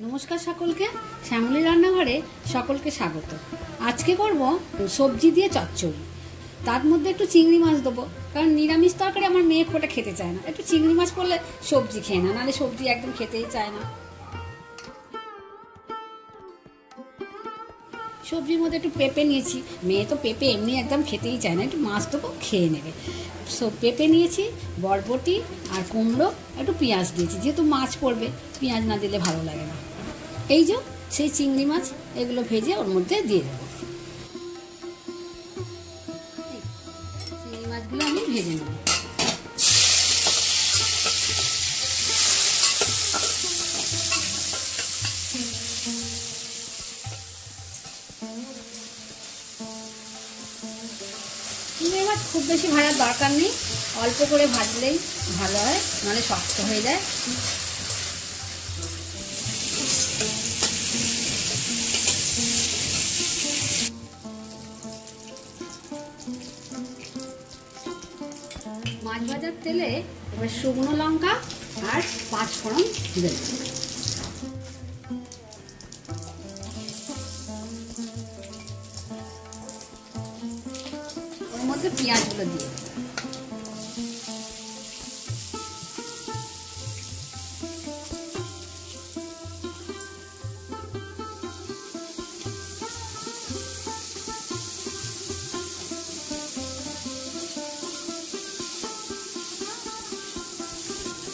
নমস্কার সকলকে, শ্যামলী রান্নাঘরে সকলকে স্বাগত। আজকে করব সবজি দিয়ে চচ্চড়ি। তার মধ্যে একটু চিংড়ি মাছ দেবো, কারণ নিরামিষ তরকারি আমার মেয়ে খুব একটা খেতে চায় না। একটু চিংড়ি মাছ পড়লে সবজি খেয়ে না, নাহলে সবজি একদম খেতেই চায় না। সবজির মধ্যে একটু পেঁপে নিয়েছি, মেয়ে তো পেঁপে এমনি একদম খেতেই চায় না, একটু মাছ দেবো খেয়ে নেবে। পেঁপে নিয়েছি, বরবটি আর কুমড়ো, একটু পেঁয়াজ দিয়েছি, যেহেতু মাছ পড়বে পেঁয়াজ না দিলে ভালো লাগে না। এই যে সেই চিংড়ি মাছ, এগুলো ভেজে ওর মধ্যে দিয়ে দেবো। চিংড়ি মাছগুলো আমি ভেজে নেব। চিংড়ি মাছ খুব বেশি ভাজার দরকার নেই, অল্প করে ভাজলেই ভালো হয়, নাহলে শক্ত হয়ে যায়। মাছ ভাজার তেলে এবার শুকনো লঙ্কা আর 5 ফোড়ন দেব। ওর মধ্যে পেঁয়াজগুলো দিয়ে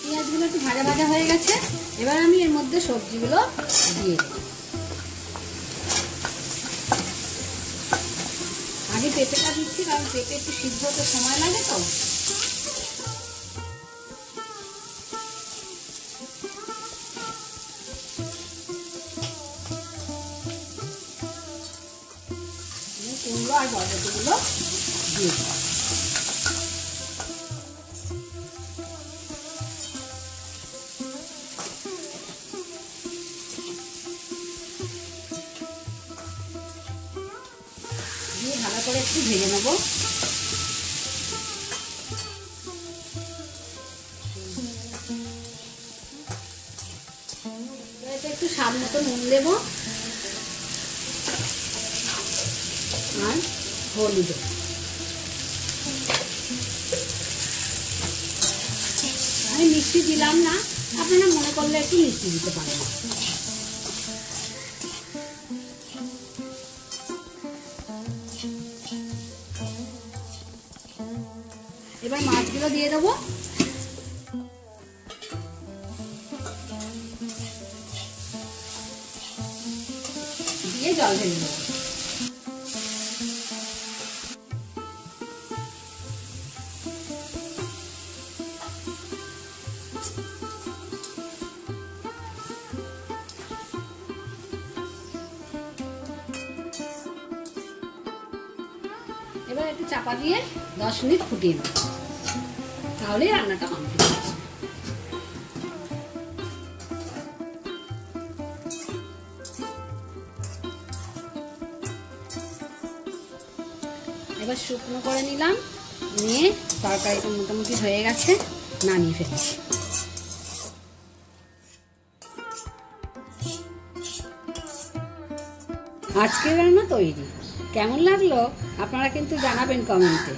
পেঁয়াজগুলো একটু ভাজা ভাজা হয়ে গেছে। এবার আমি এর মধ্যে সবজিগুলো দিয়ে দেব। আগে পেঁপেটা দিচ্ছি, কারণ পেঁপে একটু সিদ্ধ হতে সময় লাগে তো। কুমড়ো আর বরবটিগুলো দিয়ে দেব। দিয়ে ভালো করে একটু ভেজে নেব। একটু স্বাদ মতো নুন দেব আর হলুদ। আমি মিষ্টি দিলাম না, আপনারা মনে করলে একটু মিষ্টি দিতে পারেন। এবার মাছগুলো দিয়ে দেবো। দিয়ে জল ঢেলে দেবো। এবার একটু চাপা দিয়ে 10 মিনিট ফুটিয়ে নেব, তাহলেই রান্নাটা কমপ্লিট হয়েছে। এবার শুকনো করে নিলাম, নিয়ে তরকারিটা মোটামুটি হয়ে গেছে, নামিয়ে ফেলেছি। আজকের রান্না তৈরি। কেমন লাগলো আপনারা কিন্তু জানাবেন কমেন্টে।